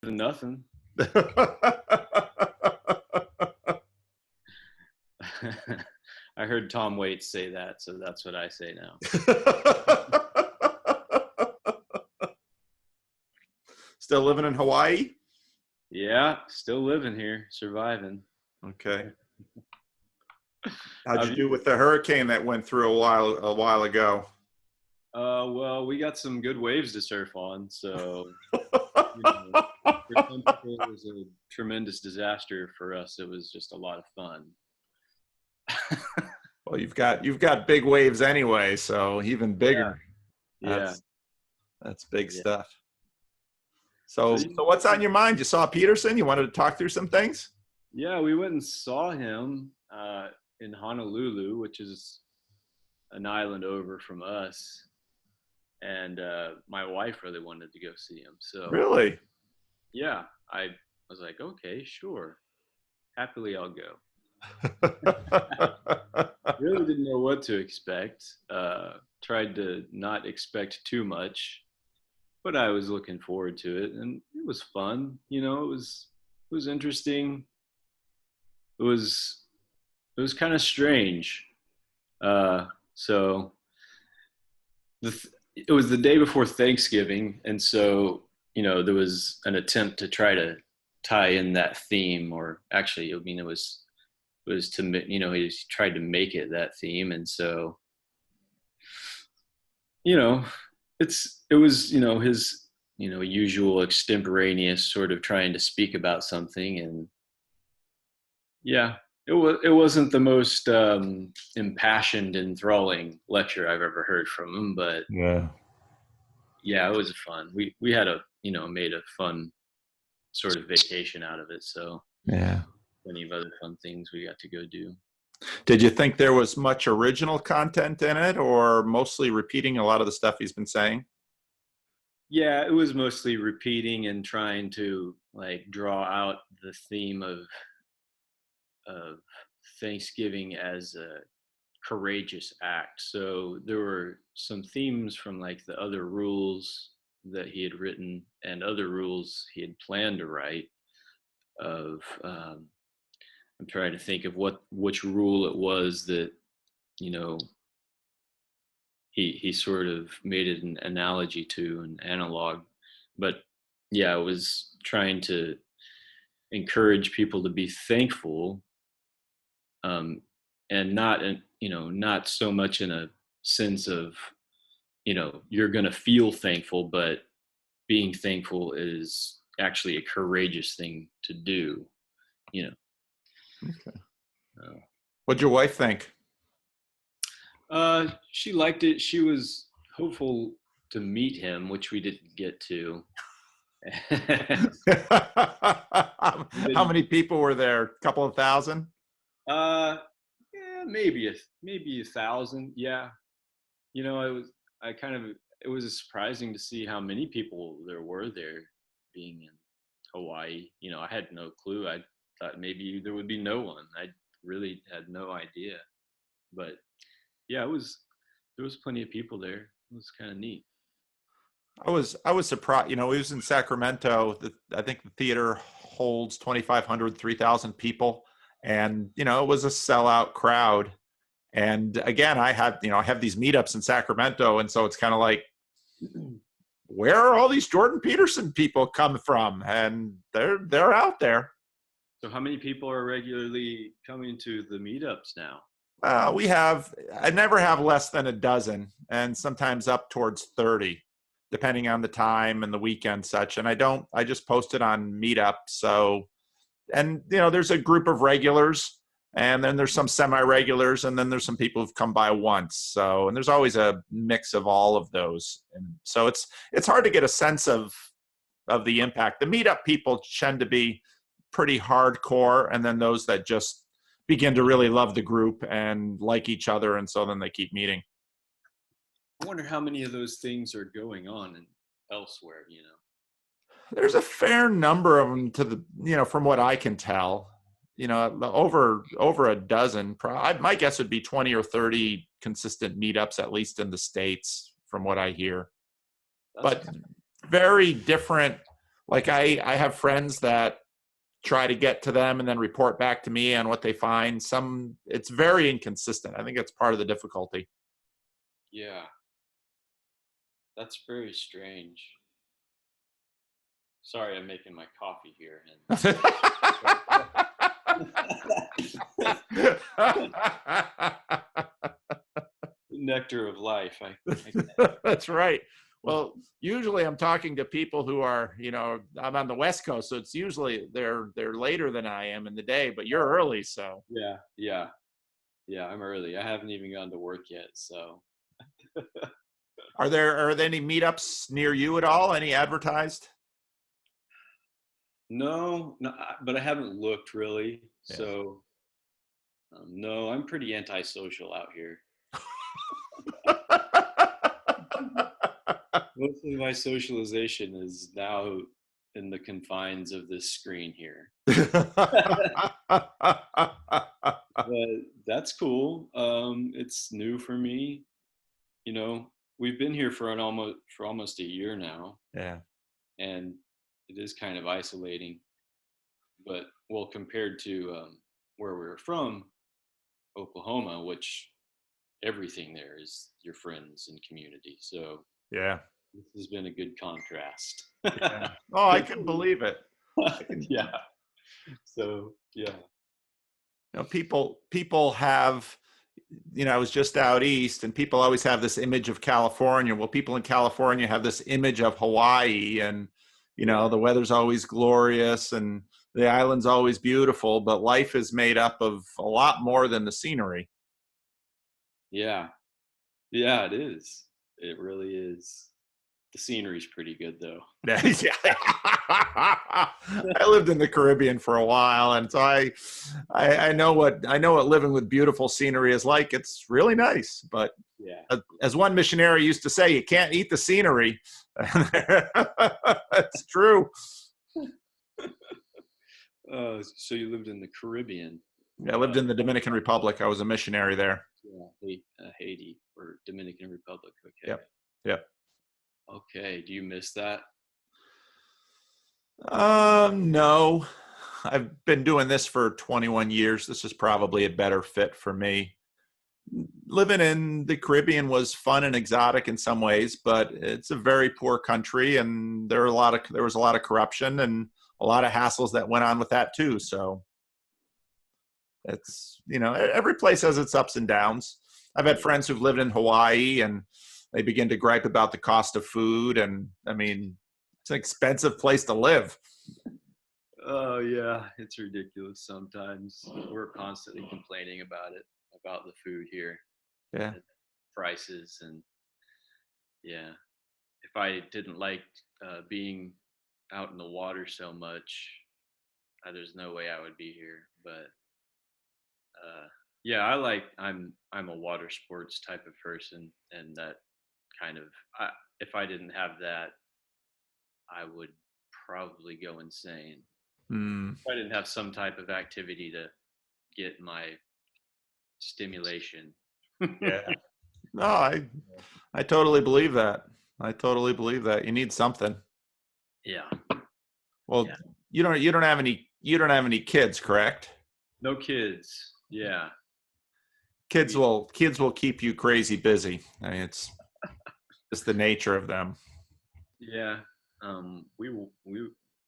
than nothing. I heard Tom Waits say that, so that's what I say now. Still living in Hawaii? Yeah, still living here, surviving. Okay. How'd you do with the hurricane that went through a while ago? Well, we got some good waves to surf on, so for some people it was a tremendous disaster. For us, it was just a lot of fun. Well, you've got big waves anyway, so even bigger. Yeah. That's big stuff. So what's on your mind? You saw Peterson. You wanted to talk through some things? Yeah, we went and saw him in Honolulu, which is an island over from us. And my wife really wanted to go see him. So really, yeah, I was like, okay, sure, happily I'll go. Really didn't know what to expect. Tried to not expect too much, but I was looking forward to it, and it was fun. It was interesting. It was kind of strange. So it was the day before Thanksgiving, and so there was an attempt to try to tie in that theme, or actually, I mean, it was to he tried to make it that theme, and so it was his usual extemporaneous sort of trying to speak about something, and yeah, it wasn't the most impassioned, enthralling lecture I've ever heard from him, but yeah, it was fun. We had made a fun sort of vacation out of it, so yeah, plenty of other fun things we got to go do. Did you think there was much original content in it, or mostly repeating a lot of the stuff he's been saying? Yeah, it was mostly repeating and trying to draw out the theme of Thanksgiving as a courageous act. So there were some themes from the other rules that he had written and other rules he had planned to write. I'm trying to think of which rule it was that he sort of made it an analogy to, an analog. But yeah, it was trying to encourage people to be thankful, and not so much in a sense of you're going to feel thankful, but being thankful is actually a courageous thing to do. Okay. What'd your wife think? She liked it. She was hopeful to meet him, which we didn't get to. How many people were there? A couple of thousand? Yeah, maybe 1,000. Yeah, it was surprising to see how many people there were there, being in Hawaii. I had no clue. I thought maybe there would be no one. I really had no idea, but yeah, there was plenty of people there. It was kind of neat. I was surprised. It was in Sacramento. I think the theater holds 2,500, 3,000 people, and it was a sellout crowd. And again, I have these meetups in Sacramento, and so it's kind of like, where are all these Jordan Peterson people come from? And they're out there. So how many people are regularly coming to the meetups now? I never have less than a dozen, and sometimes up towards 30, depending on the time and the weekend such. And I just post it on Meetup. So, and there's a group of regulars, and then there's some semi-regulars, and then there's some people who've come by once. So, and there's always a mix of all of those. And so it's hard to get a sense of the impact. The Meetup people tend to be pretty hardcore, and then those that just begin to really love the group and like each other, and so then they keep meeting. I wonder how many of those things are going on elsewhere. There's a fair number of them from what I can tell. Over a dozen. My guess would be 20 or 30 consistent meetups, at least in the States, from what I hear. But very different Like I have friends that try to get to them and then report back to me on what they find. It's very inconsistent. I think that's part of the difficulty. Yeah, that's very strange. Sorry, I'm making my coffee here. Nectar of life. That's right. Well, usually I'm talking to people who are, I'm on the West Coast, so it's usually they're later than I am in the day, but you're early, so. Yeah, I'm early. I haven't even gone to work yet, so. Are there any meetups near you at all? Any advertised? No, but I haven't looked really. Yeah. So, no, I'm pretty antisocial out here. Most of my socialization is now in the confines of this screen here. But that's cool. It's new for me. We've been here for almost a year now, Yeah. and it is kind of isolating. But well, compared to where we're from, Oklahoma, which everything there is your friends and community. So Yeah. this has been a good contrast. Yeah. Oh, I can believe it. Yeah. So yeah. People have, I was just out east, and people always have this image of California. Well, people in California have this image of Hawaii, and the weather's always glorious and the island's always beautiful, but life is made up of a lot more than the scenery. Yeah. Yeah, it is. It really is. The scenery's pretty good though. I lived in the Caribbean for a while, and so I know what living with beautiful scenery is like. It's really nice, but yeah, as one missionary used to say, you can't eat the scenery. It's true. So you lived in the Caribbean? Yeah, I lived in the Dominican Republic. I was a missionary there. Yeah, Haiti or Dominican Republic. Okay. Yep. Okay. Do you miss that? No. I've been doing this for 21 years. This is probably a better fit for me. Living in the Caribbean was fun and exotic in some ways, but it's a very poor country, and there was a lot of corruption and a lot of hassles that went on with that too. So it's, every place has its ups and downs. I've had friends who've lived in Hawaii, and they begin to gripe about the cost of food. And I mean, it's an expensive place to live. Oh yeah, it's ridiculous sometimes. We're constantly complaining about the food here. Yeah. Prices, and yeah. If I didn't like being out in the water so much, there's no way I would be here. But yeah, I'm a water sports type of person, and that kind of if I didn't have that, I would probably go insane. If I didn't have some type of activity to get my stimulation. Yeah. No, I totally believe that. I totally believe that. You need something. Yeah. Well, yeah. You don't have any kids, correct? No kids. Yeah. Kids will keep you crazy busy. I mean, it's just the nature of them. Yeah.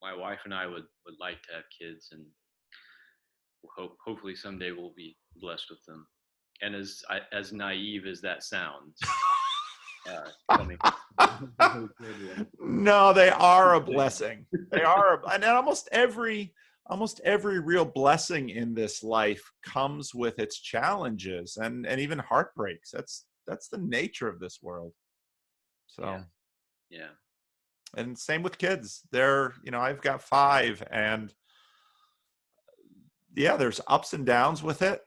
My wife and I would like to have kids, and hopefully someday we'll be blessed with them. And as naive as that sounds, no, they are a blessing. They are, and almost every real blessing in this life comes with its challenges and even heartbreaks. That's the nature of this world. So, yeah. And same with kids. I've got 5, and yeah, there's ups and downs with it,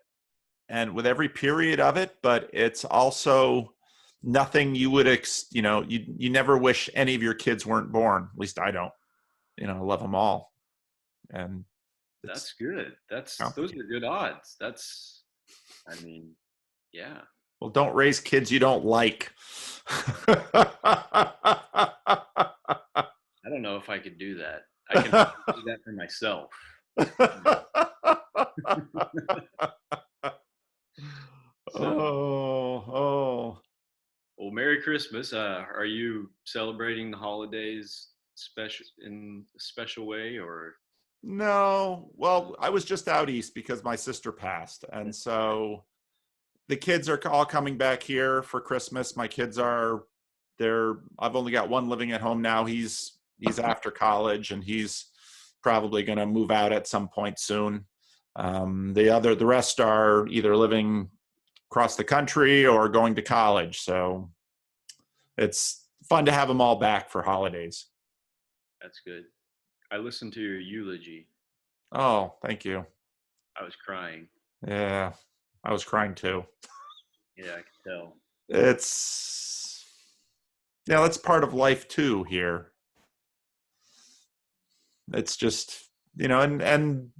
and with every period of it, but it's also nothing you would, you never wish any of your kids weren't born. At least I don't. I love them all. And that's good. Those are good odds. Yeah. Well, don't raise kids you don't like. I don't know if I could do that. I can do that for myself. So, Oh. well, Merry Christmas. Are you celebrating the holidays special in a special way, or? No. Well, I was just out east because my sister passed. And so the kids are all coming back here for Christmas. My kids are they're I've only got one living at home now. He's after college and he's probably going to move out at some point soon. The rest are either living across the country or going to college. So it's fun to have them all back for holidays. That's good. I listened to your eulogy. Oh, thank you. I was crying. Yeah, I was crying too. Yeah, I can tell. It's yeah, that's part of life too here. It's just, and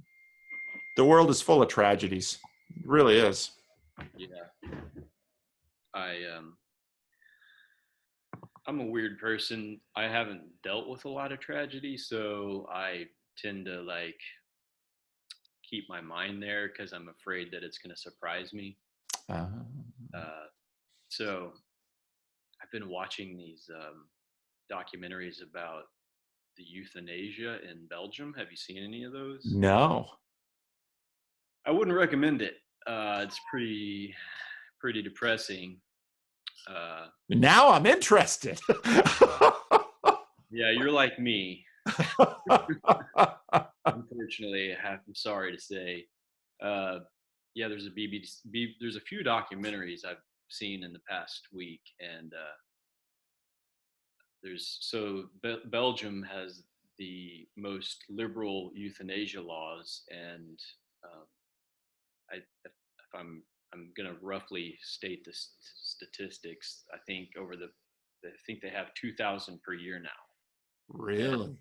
the world is full of tragedies. It really is. Yeah, I I'm a weird person. I haven't dealt with a lot of tragedy, so I tend to like keep my mind there because I'm afraid that it's going to surprise me. Uh, Uh, so I've been watching these documentaries about the euthanasia in Belgium. Have you seen any of those? no. I wouldn't recommend it. It's pretty depressing. Uh, Now I'm interested. yeah, you're like me. Unfortunately, I'm sorry to say. Uh, yeah, there's a few documentaries I've seen in the past week, and Belgium has the most liberal euthanasia laws, and if I'm gonna roughly state the statistics. I think they have 2,000 per year now, and Really?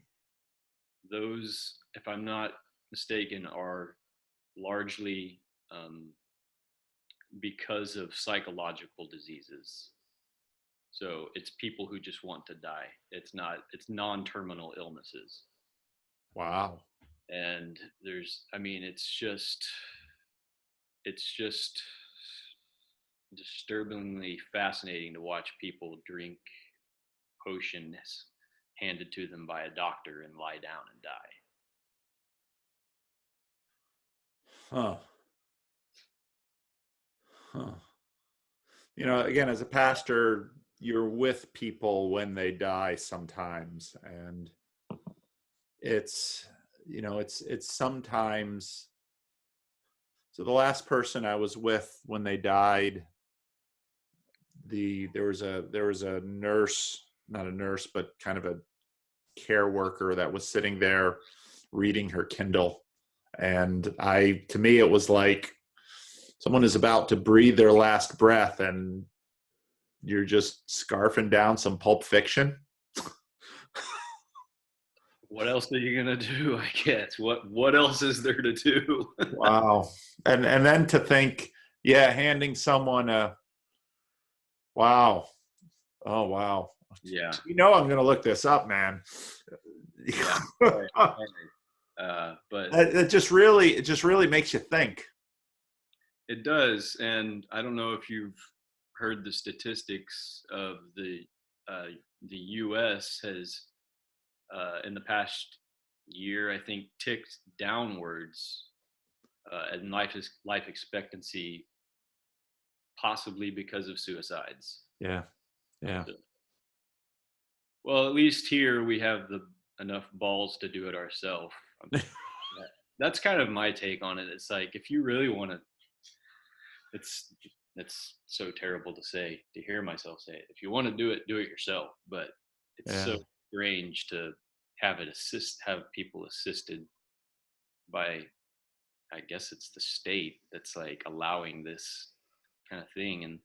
those, if I'm not mistaken, are largely um, because of psychological diseases. So it's people who just want to die. It's non-terminal illnesses. Wow. And it's just disturbingly fascinating to watch people drink potions handed to them by a doctor and lie down and die. Huh. Huh. Again, as a pastor, you're with people when they die sometimes, and it's it's sometimes. So the last person I was with when they died, there was a nurse, not a nurse, but kind of a care worker that was sitting there reading her Kindle, and to me it was like someone is about to breathe their last breath, and you're just scarfing down some Pulp Fiction. What else are you gonna do? I guess. What else is there to do? Wow. And then to think, yeah, handing someone a wow. Oh wow. Yeah. I'm going to look this up, man. Yeah. Right, but It just really makes you think. it does, and I don't know if you've heard the statistics of the U.S. has in the past year, I think, ticked downwards in life expectancy, possibly because of suicides. Yeah. Yeah. So, well, at least here we have the enough balls to do it ourselves. That's kind of my take on it. It's like if you really want to, it's it's so terrible to hear myself say it. If you want to do it yourself. But it's Yeah. so strange to have people assisted by, I guess it's the state that's like allowing this kind of thing. And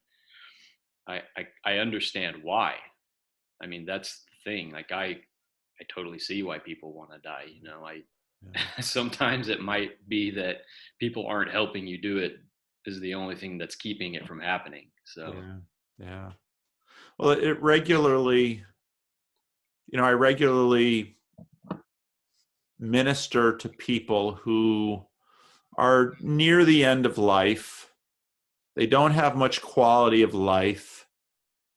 I understand why. I mean, that's the thing. Like I totally see why people want to die. Yeah. Sometimes it might be that people aren't helping you do it is the only thing that's keeping it from happening. So Yeah. Yeah. Well, I regularly minister to people who are near the end of life. They don't have much quality of life.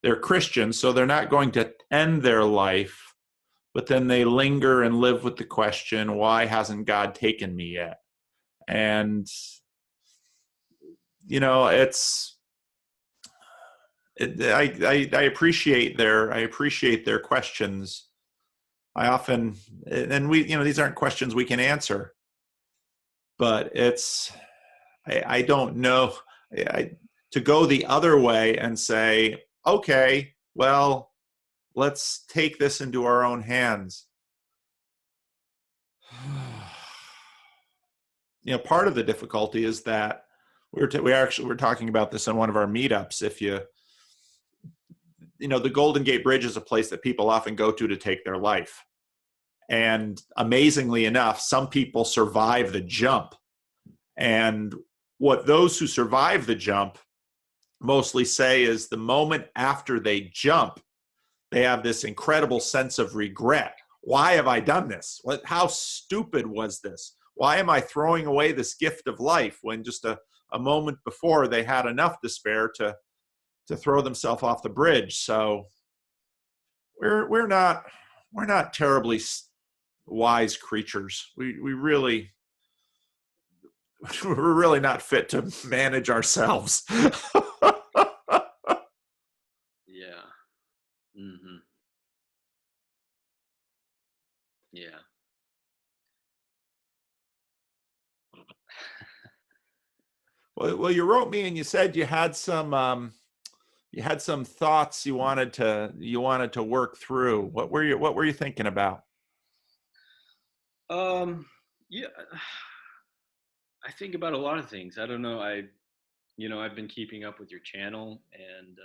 They're Christians, so they're not going to end their life, but then they linger and live with the question, why hasn't God taken me yet? And, you know, I appreciate their questions. I often, and these aren't questions we can answer, but I don't know, to go the other way and say, okay, well, let's take this into our own hands. Part of the difficulty is that we're talking about this in one of our meetups. If the Golden Gate Bridge is a place that people often go to take their life. And amazingly enough, some people survive the jump. And what those who survive the jump mostly say is the moment after they jump, they have this incredible sense of regret. Why have I done this? How stupid was this? Why am I throwing away this gift of life when just a moment before they had enough despair to throw themselves off the bridge? So we're not terribly wise creatures. We're really not fit to manage ourselves. Yeah. Mm-hmm. Yeah. Well, you wrote me and you said you had some thoughts you wanted to work through. What were you thinking about? Yeah, I think about a lot of things. I don't know. I've been keeping up with your channel, and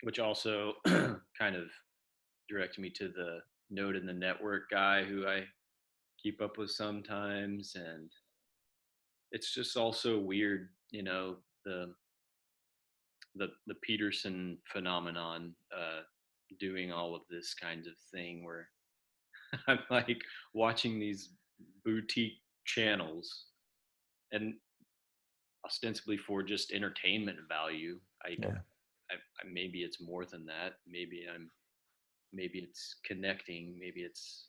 which also kind of directed me to the Node in the Network guy who I keep up with sometimes. And it's just also weird, the Peterson phenomenon, doing all of this kind of thing where I'm like watching these boutique channels, and ostensibly for just entertainment value. Yeah. Maybe it's more than that. Maybe it's connecting. Maybe it's,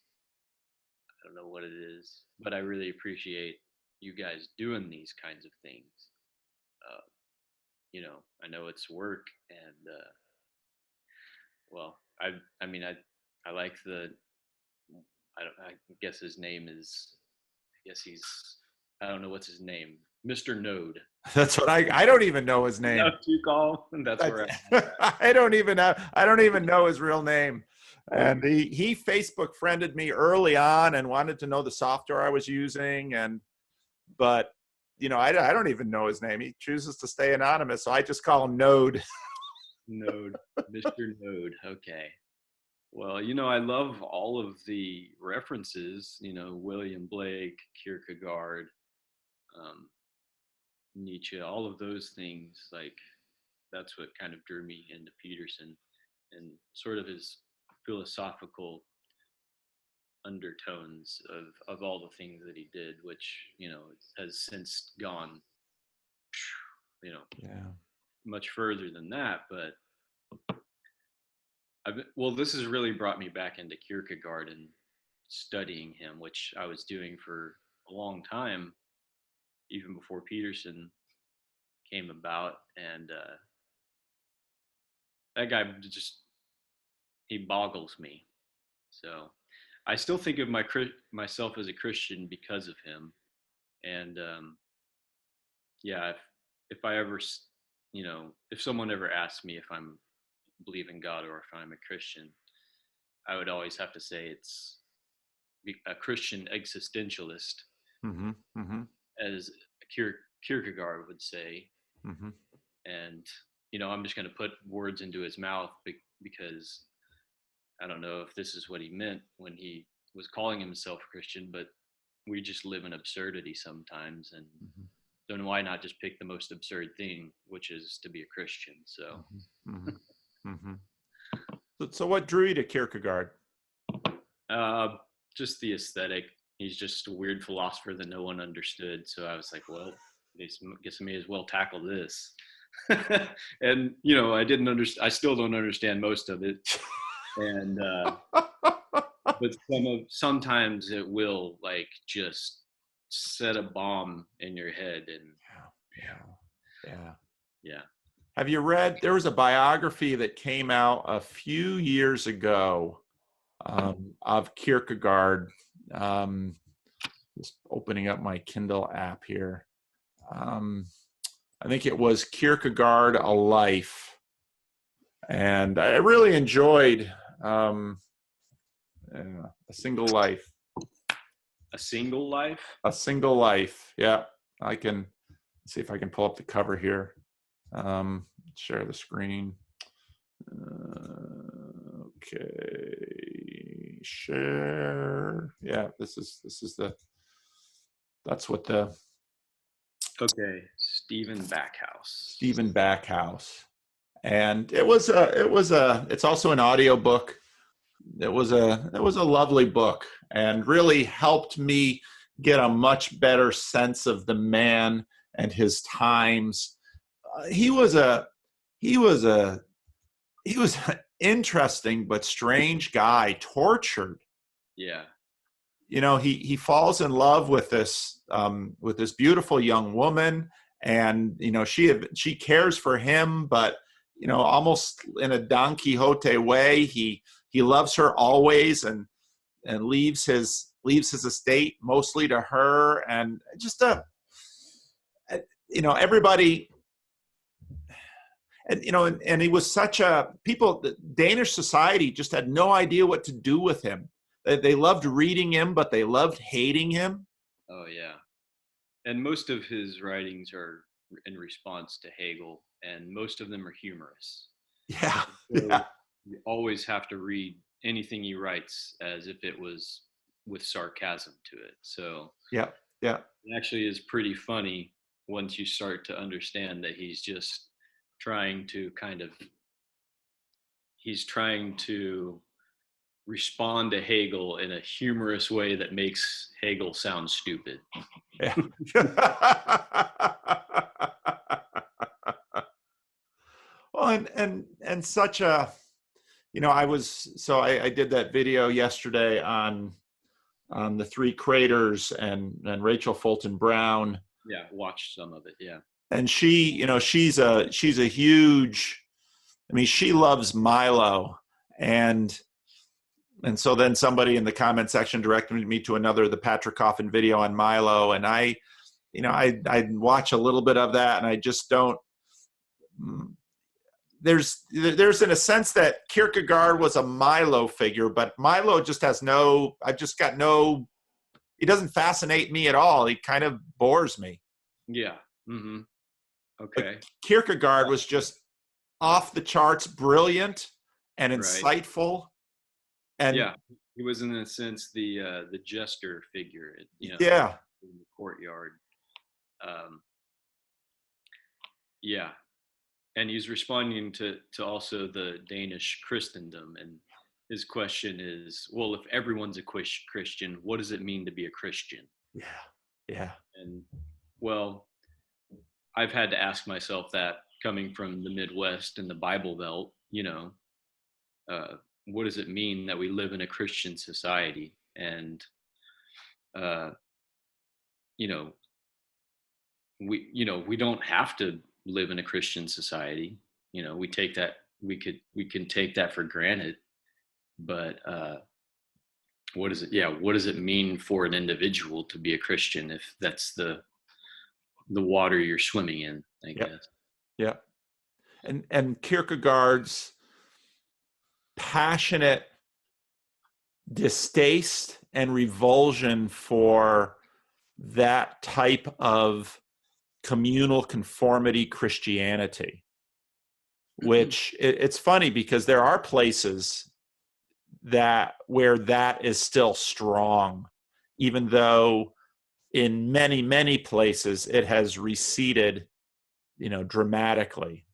I don't know what it is, but I really appreciate you guys doing these kinds of things. Uh, I know it's work, and well, I mean, I like I guess his name is, I guess he's, I don't know what's his name, Mr. Node. That's what I don't even know his name. Enough to call. That's where I don't even know his real name. And he Facebook friended me early on and wanted to know the software I was using, but I don't even know his name. He chooses to stay anonymous, so I just call him Node. Node, Mr. Node. Okay. Well, I love all of the references, William Blake, Kierkegaard, um, Nietzsche, all of those things. Like, that's what kind of drew me into Peterson, and sort of his philosophical undertones of all the things that he did, which, has since gone, Yeah. much further than that. But well, this has really brought me back into Kierkegaard and studying him, which I was doing for a long time, even before Peterson came about. And that guy just, he boggles me. So I still think of myself as a Christian because of him. And yeah, if I ever, if someone ever asked me if I'm believe in God or if I'm a Christian, I would always have to say it's a Christian existentialist, Mm-hmm. Mm-hmm. as Kierkegaard would say. Mm-hmm. And, I'm just going to put words into his mouth because I don't know if this is what he meant when he was calling himself Christian, but we just live in absurdity sometimes. And Mm-hmm. then why not just pick the most absurd thing, which is to be a Christian? So, Mm-hmm. Mm-hmm. So what drew you to Kierkegaard? uh, just the aesthetic. He's just a weird philosopher that no one understood. So I was like, well, guess I may as well tackle this. And I didn't understand. I still don't understand most of it. And but sometimes it will like just set a bomb in your head. And Yeah. yeah. Have you read? There was a biography that came out a few years ago of Kierkegaard. Just opening up my Kindle app here. I think it was Kierkegaard, A Life. And I really enjoyed A Single Life. A Single Life? A Single Life, yeah. I can see if I can pull up the cover here. Share the screen. Okay, share. Yeah, that's what the. Okay, Stephen Backhouse. Stephen Backhouse. And it's also an audio book. It was a lovely book and really helped me get a much better sense of the man and his times. He was an interesting but strange guy, tortured. Yeah. He falls in love with this beautiful young woman, and she cares for him, but almost in a Don Quixote way, he loves her always and leaves his estate mostly to her, and just everybody. And he was the Danish society just had no idea what to do with him. They loved reading him, but they loved hating him. Oh yeah. And most of his writings are in response to Hegel, and most of them are humorous. Yeah. So Yeah. you always have to read anything he writes as if it was with sarcasm to it. So Yeah. Yeah. it actually is pretty funny once you start to understand that he's trying to respond to Hegel in a humorous way that makes Hegel sound stupid. Yeah. Well, and such a, I did that video yesterday on the three craters and Rachel Fulton Brown. Yeah, watched some of it. Yeah. And she's a huge, she loves Milo, and so then somebody in the comment section directed me to the Patrick Coffin video on Milo, and I watch a little bit of that, and I just don't. There's in a sense that Kierkegaard was a Milo figure, but Milo just has he doesn't fascinate me at all. He kind of bores me. Yeah. Mm-hmm. Okay. But Kierkegaard was just off the charts, brilliant and insightful. Right. And yeah, he was in a sense the jester figure, yeah, in the courtyard. Yeah, and he's responding to also the Danish Christendom, and his question is, well, if everyone's a Christian, what does it mean to be a Christian? Yeah, yeah. And well, I've had to ask myself that coming from the Midwest and the Bible Belt, what does it mean that we live in a Christian society? And, we don't have to live in a Christian society. We can take that for granted, but, what does it mean for an individual to be a Christian if that's the water you're swimming in, I guess. Yeah. And Kierkegaard's passionate distaste and revulsion for that type of communal conformity Christianity, which it's funny because there are places where that is still strong, even though in many, many places it has receded, dramatically.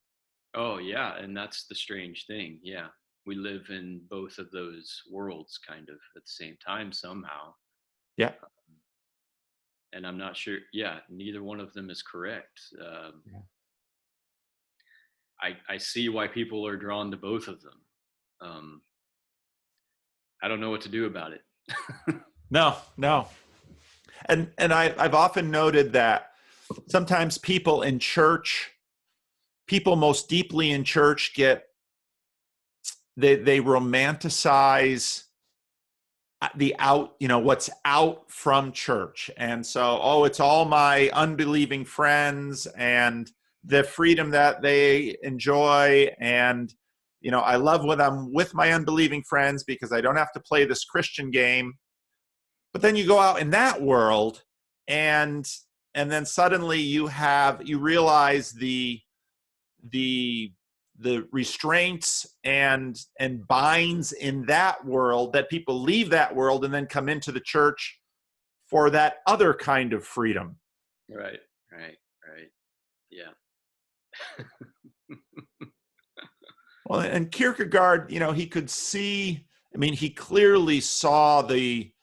Oh yeah. And that's the strange thing. Yeah. we live in both of those worlds kind of at the same time somehow. Yeah. And I'm not sure. Yeah, neither one of them is correct. Yeah. I see why people are drawn to both of them. Um, I don't know what to do about it. No, no. And I've often noted that sometimes people most deeply in church they romanticize what's out from church. And so, oh, it's all my unbelieving friends and the freedom that they enjoy. And, I love when I'm with my unbelieving friends because I don't have to play this Christian game. But then you go out in that world and then suddenly you realize the restraints and binds in that world, that people leave that world and then come into the church for that other kind of freedom. Right, right, right. Yeah. Well, and Kierkegaard, he could see, he clearly saw the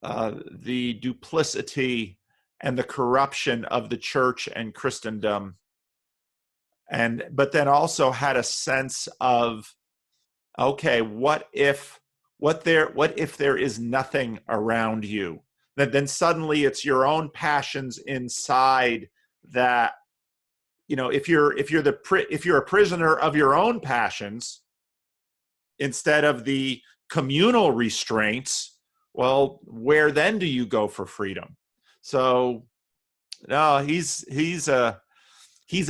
duplicity and the corruption of the church and Christendom, but then also had a sense of, okay, what if there is nothing around you? Then suddenly it's your own passions inside that, if you're a prisoner of your own passions instead of the communal restraints, well, where then do you go for freedom? So no, he's a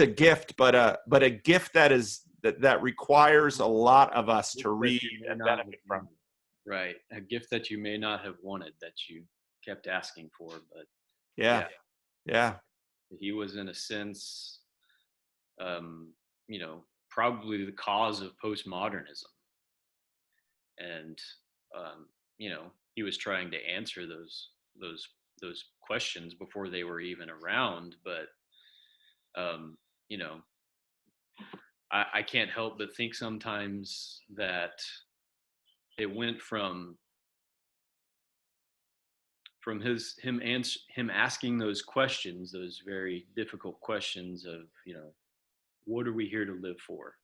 gift, but a gift that requires a lot of us to read and benefit from. Right, a gift that you may not have wanted, that you kept asking for, but Yeah, yeah, he was in a sense, probably the cause of postmodernism, and he was trying to answer those questions before they were even around, but um, you know I can't help but think sometimes that it went from him asking those questions, those very difficult questions of, what are we here to live for?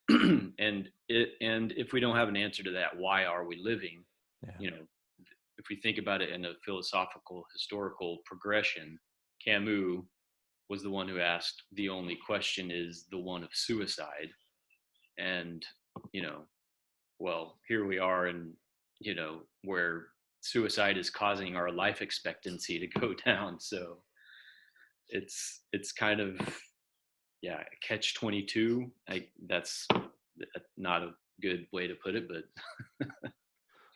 and if we don't have an answer to that, why are we living? yeah, If we think about it in a philosophical historical progression, Camus was the one who asked, the only question is the one of suicide. And you know well, here we are, and where suicide is causing our life expectancy to go down. So it's kind of, yeah, catch 22. That's not a good way to put it, but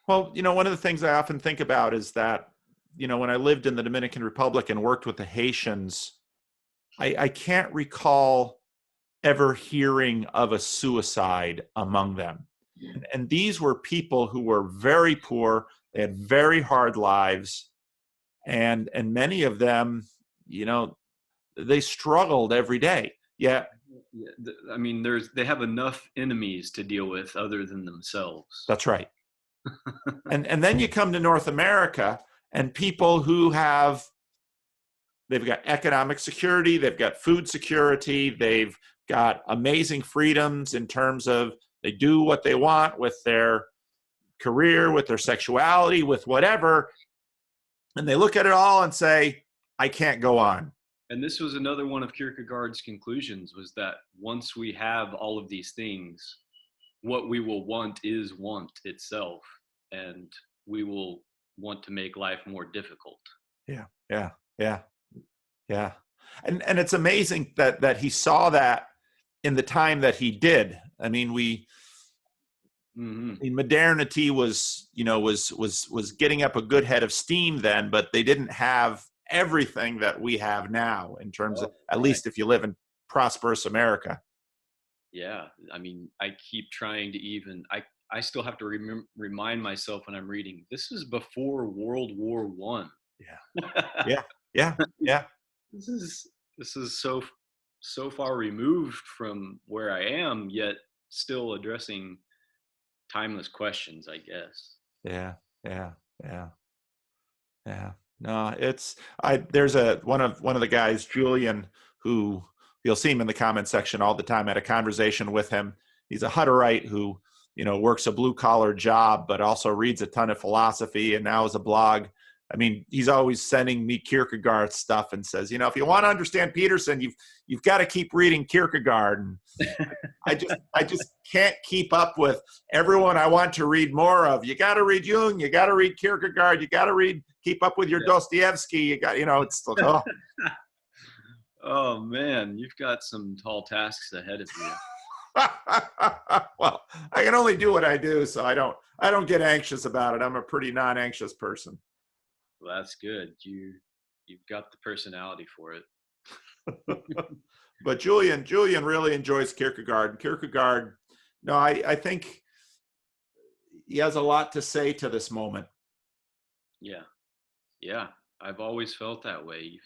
well, one of the things I often think about is that, when I lived in the Dominican Republic and worked with the Haitians, I can't recall ever hearing of a suicide among them. And these were people who were very poor. They had very hard lives. And many of them, they struggled every day. Yeah. I mean, they have enough enemies to deal with other than themselves. That's right. and then you come to North America and people who they've got economic security, they've got food security, they've got amazing freedoms in terms of they do what they want with their career, with their sexuality, with whatever. And they look at it all and say, I can't go on. And this was another one of Kierkegaard's conclusions, was that once we have all of these things, what we will want is want itself, and we will want to make life more difficult. Yeah, yeah, yeah, yeah. And it's amazing that he saw that in the time that he did. I mean, modernity was getting up a good head of steam then, but they didn't have everything that we have now in terms of, at least if you live in prosperous America. Yeah, I mean, I keep trying to I still have to remind myself when I'm reading, this is before World War I. Yeah, yeah, yeah. This is so far removed from where I am, yet still addressing timeless questions, I guess. Yeah, yeah, yeah, yeah. No, it's there's one of the guys, Julian, who you'll see him in the comment section all the time. I had a conversation with him. He's a Hutterite who, works a blue collar job, but also reads a ton of philosophy and now is a blog. I mean, he's always sending me Kierkegaard stuff and says, if you want to understand Peterson, you've got to keep reading Kierkegaard. And I just can't keep up with everyone I want to read more of. You got to read Jung, you got to read Kierkegaard, you got to keep up with your Dostoevsky. You got, it's oh. Oh man, you've got some tall tasks ahead of you. Well, I can only do what I do, so I don't get anxious about it. I'm a pretty non-anxious person. Well, that's good. You've got the personality for it. But Julian really enjoys Kierkegaard. Kierkegaard, no, I think he has a lot to say to this moment. Yeah. I've always felt that way,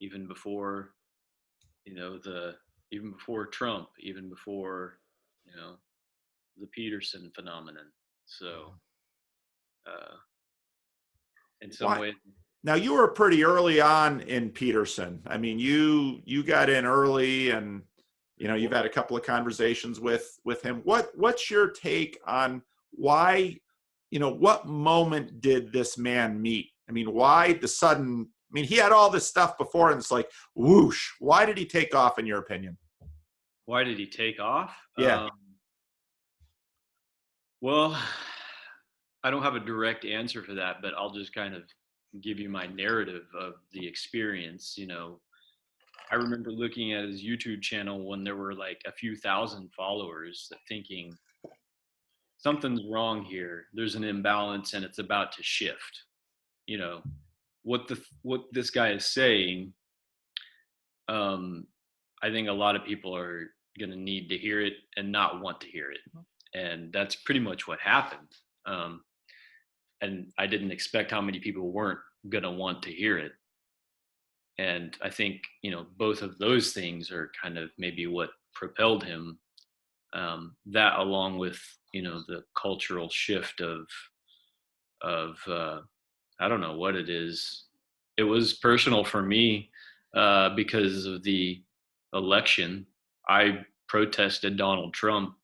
even before, even before Trump, even before, the Peterson phenomenon. So, in some Why? ways, Now you were pretty early on in Peterson. I mean, you got in early, and you've had a couple of conversations with him. What's your take on why? What moment did this man meet? I mean, why the sudden? I mean, he had all this stuff before, and it's like whoosh. Why did he take off, in your opinion? why did he take off? Yeah. Well, I don't have a direct answer for that, but I'll just kind of give you my narrative of the experience. I remember looking at his YouTube channel when there were like a few thousand followers, thinking something's wrong here. There's an imbalance and it's about to shift. What this guy is saying, I think a lot of people are going to need to hear it and not want to hear it. And that's pretty much what happened. And I didn't expect how many people weren't going to want to hear it. And I think, both of those things are kind of maybe what propelled him. That along with, the cultural shift of I don't know what it is. It was personal for me because of the election. I protested Donald Trump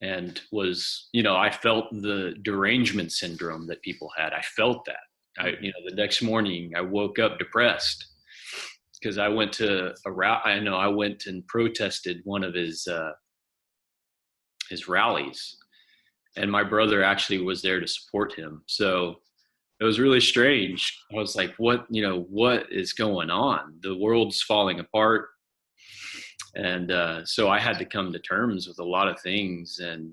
and I felt the derangement syndrome that people had. I felt that. The next morning I woke up depressed because I went to I went and protested one of his rallies, and my brother actually was there to support him. So it was really strange. I was like, what is going on? The world's falling apart. And so I had to come to terms with a lot of things, and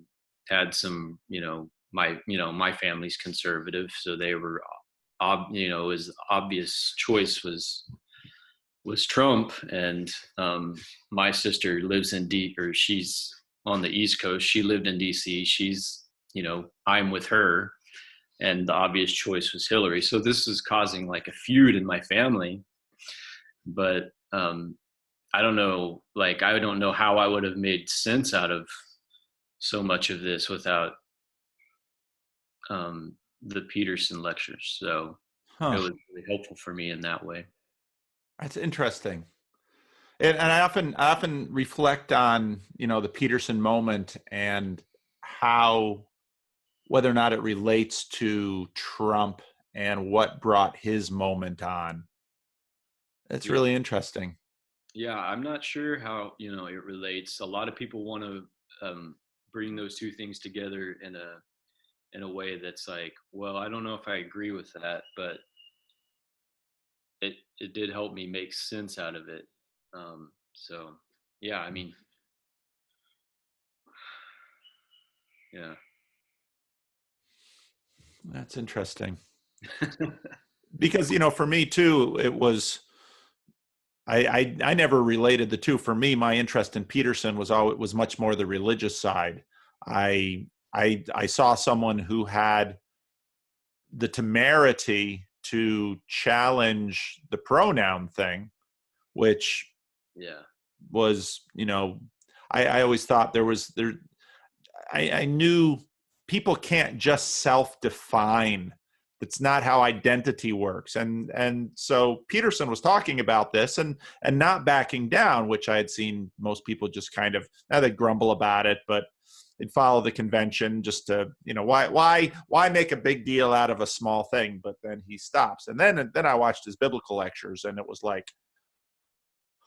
had some, my family's conservative, so they were, his obvious choice was Trump. And my sister lives she's on the East Coast. She lived in DC. She's, I'm with her, and the obvious choice was Hillary. So this is causing like a feud in my family. But I don't know, I don't know how I would have made sense out of so much of this without the Peterson lectures. So it was really helpful for me in that way. That's interesting. And I often reflect on, the Peterson moment and whether or not it relates to Trump and what brought his moment on. It's really interesting. Yeah, I'm not sure how, it relates. A lot of people want to bring those two things together in a way that's like, well, I don't know if I agree with that, but it did help me make sense out of it. So yeah, I mean, yeah. That's interesting. Because, for me too, it was, I never related the two. For me, my interest in Peterson was much more the religious side. I saw someone who had the temerity to challenge the pronoun thing, which was, I always thought I knew people can't just self-define. It's not how identity works. And so Peterson was talking about this and not backing down, which I had seen most people just kind of, now they grumble about it, but they'd follow the convention just to, why make a big deal out of a small thing? But then he stops. And then I watched his biblical lectures, and it was like,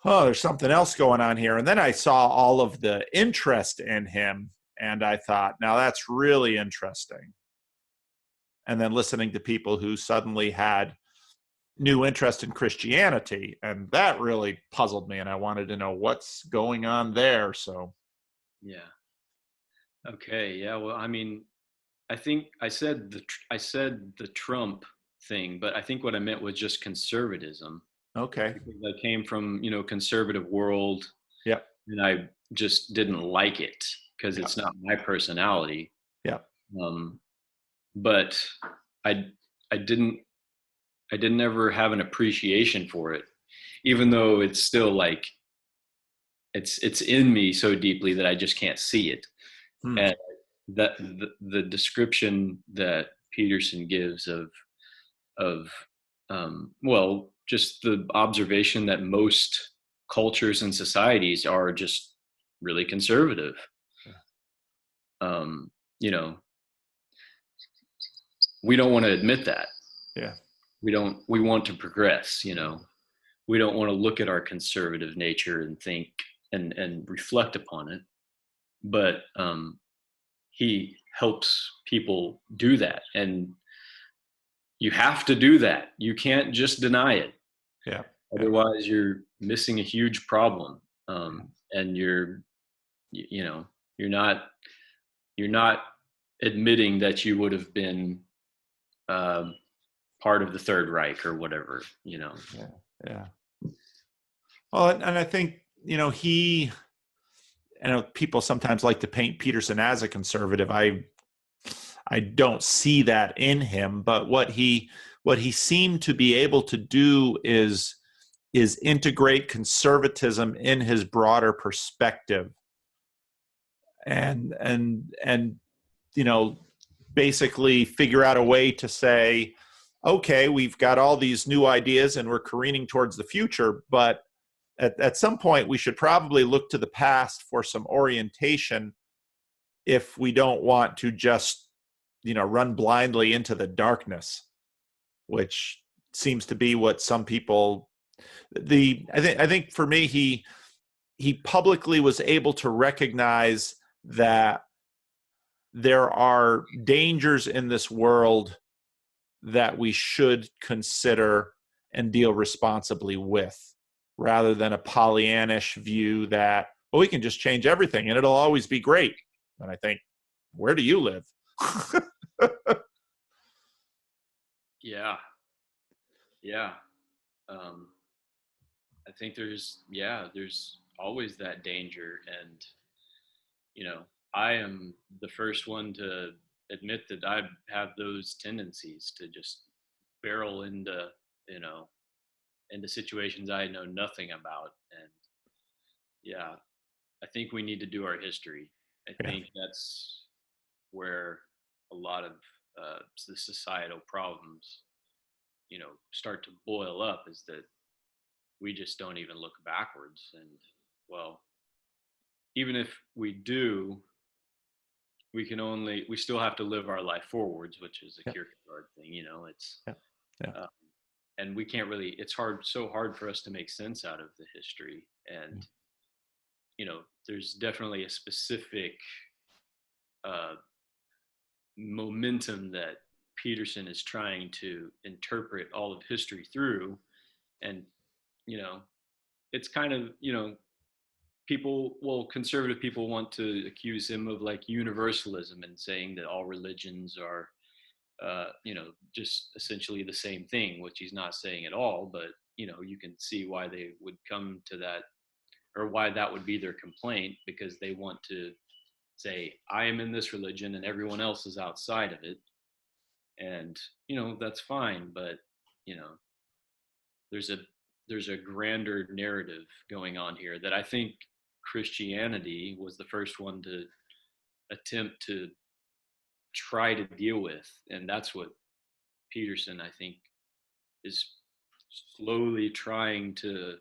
oh, there's something else going on here. And then I saw all of the interest in him, and I thought, now that's really interesting. And then listening to people who suddenly had new interest in Christianity, and that really puzzled me, and I wanted to know what's going on there. So, Yeah. Okay. Yeah. Well, I mean, I think I said the Trump thing, but I think what I meant was just conservatism, okay. because I came from, conservative world, Yep. and I just didn't like it because Yep. it's not my personality. Yep. Um, but I I didn't I didn't ever have an appreciation for it, even though it's still like it's in me so deeply that I just can't see it. Hmm. And that the description that Peterson gives of well, just the observation that most cultures and societies are just really conservative. Um, you know, we don't want to admit that. Yeah. We want to progress, we don't want to look at our conservative nature and think and reflect upon it. But he helps people do that, and you have to do that. You can't just deny it. Yeah. Yeah. Otherwise, you're missing a huge problem, and you know you're not you're not admitting that you would have been um, part of the Third Reich or whatever. Yeah. Yeah. Well, and I think, people sometimes like to paint Peterson as a conservative. I don't see that in him, but what he seemed to be able to do is integrate conservatism in his broader perspective, and basically figure out a way to say, okay, we've got all these new ideas and we're careening towards the future, but at some point we should probably look to the past for some orientation if we don't want to just run blindly into the darkness, which seems to be what some people, I think for me, he publicly was able to recognize that there are dangers in this world that we should consider and deal responsibly with, rather than a Pollyannish view that, well, we can just change everything and it'll always be great. And I think, where do you live? Yeah, yeah. Um, I think there's always that danger, and I am the first one to admit that I have those tendencies to just barrel you know into situations I know nothing about. And yeah, I think we need to do our history. I Yeah. think that's where a lot of the societal problems, start to boil up, is that we just don't even look backwards. And well, even if we do, we still have to live our life forwards, which is a Yeah. Kierkegaard thing. It's Yeah. Yeah. uh, and we can't really. It's so hard for us to make sense out of the history. And there's definitely a specific uh, momentum that Peterson is trying to interpret all of history through. And you know it's kind of, conservative people want to accuse him of like universalism and saying that all religions are just essentially the same thing, which he's not saying at all. But you can see why they would come to that, or why that would be their complaint, because they want to say, I am in this religion and everyone else is outside of it. And that's fine, but you know there's a grander narrative going on here that I think Christianity was the first one to attempt to try to deal with. And that's what Peterson, I think, is slowly trying to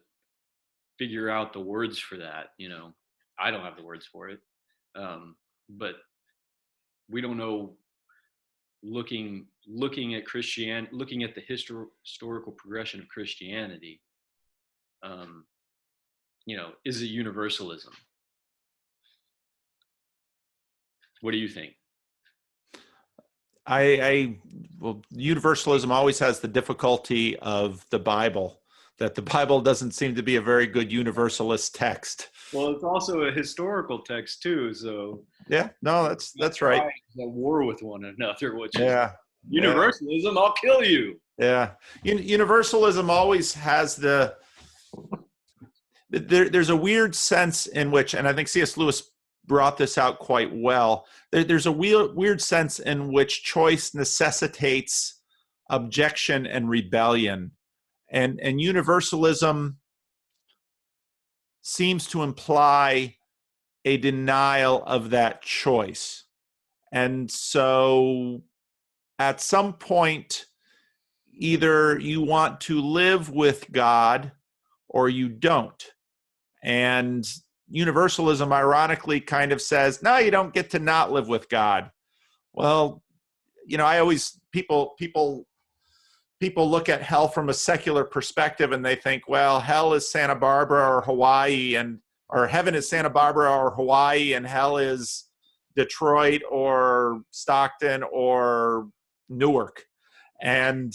figure out the words for that. I don't have the words for it. But we don't know, looking at Christianity, looking at the historical progression of Christianity, is it universalism? What do you think? Well, universalism always has the difficulty of the Bible, that the Bible doesn't seem to be a very good universalist text. Well, it's also a historical text too, so yeah, no, that's right. At war with one another, which is universalism. Yeah. I'll kill you. Yeah, universalism always has there's a weird sense in which, and I think C.S. Lewis brought this out quite well. There's a weird sense in which choice necessitates objection and rebellion, and universalism seems to imply a denial of that choice. And so at some point, either you want to live with God or you don't. And universalism ironically kind of says, no, you don't get to not live with God. Well, I always, people look at hell from a secular perspective and they think, well, hell is Santa Barbara or Hawaii, or heaven is Santa Barbara or Hawaii, and hell is Detroit or Stockton or Newark. And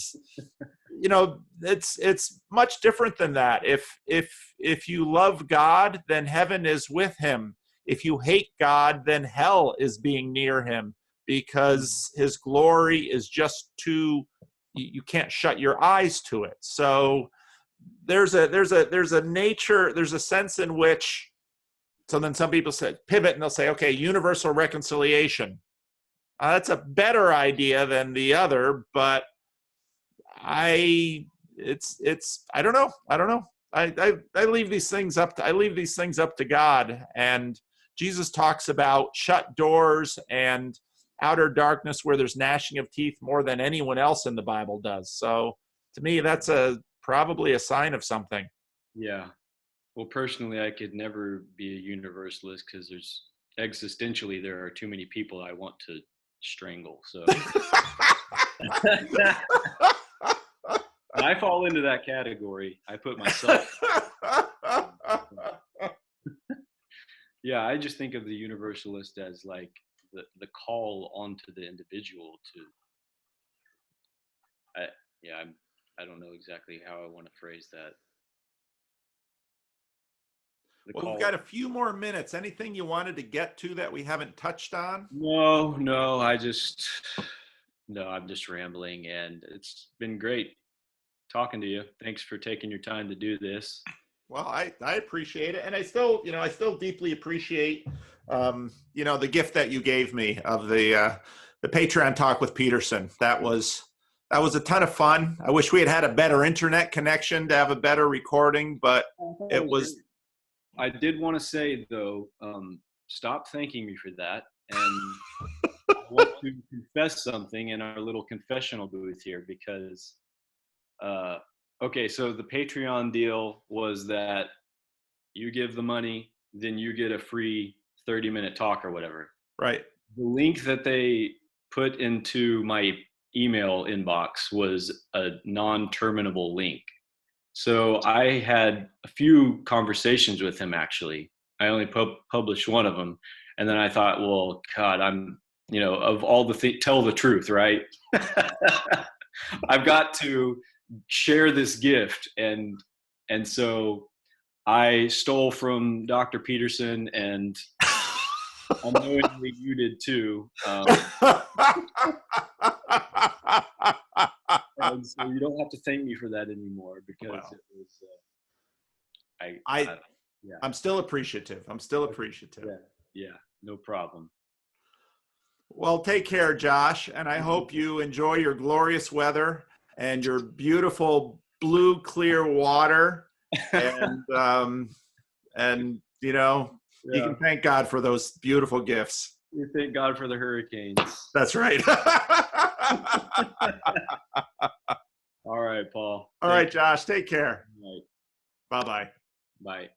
it's much different than that. If you love God, then heaven is with him. If you hate God, then hell is being near him, because his glory is just too, you can't shut your eyes to it. So there's a nature, there's a sense in which, so then some people say pivot and they'll say, okay, universal reconciliation. That's a better idea than the other, but I don't know. I leave these things up to God. And Jesus talks about shut doors and outer darkness where there's gnashing of teeth more than anyone else in the Bible does. So to me, that's probably a sign of something. Yeah. Well, personally, I could never be a universalist because existentially there are too many people I want to strangle. So I fall into that category. I put myself. Yeah, I just think of the universalist as like the call onto the individual to. I don't know exactly how I want to phrase that. Well, we've got a few more minutes. Anything you wanted to get to that we haven't touched on? No, I'm just rambling, and it's been great talking to you. Thanks for taking your time to do this. Well, I appreciate it. And I still deeply appreciate, the gift that you gave me of the Patreon talk with Peterson. That was a ton of fun. I wish we had a better internet connection to have a better recording, but it was. I did want to say though, stop thanking me for that. And I want to confess something in our little confessional booth here, because, okay, so the Patreon deal was that you give the money, then you get a free 30-minute talk or whatever. Right. The link that they put into my email inbox was a non-terminable link. So I had a few conversations with him, actually. I only published one of them. And then I thought, well, God, I'm, of all the tell the truth, right? I've got to share this gift. And so I stole from Dr. Peterson, and unknowingly you did too. And so you don't have to thank me for that anymore, because it was, I'm still appreciative. Yeah, no problem. Well, take care, Josh. And I hope you enjoy your glorious weather and your beautiful blue, clear water. And you can thank God for those beautiful gifts. We thank God for the hurricanes. That's right. All right, Paul. All right, Josh. Take care. All right. Bye-bye. Bye.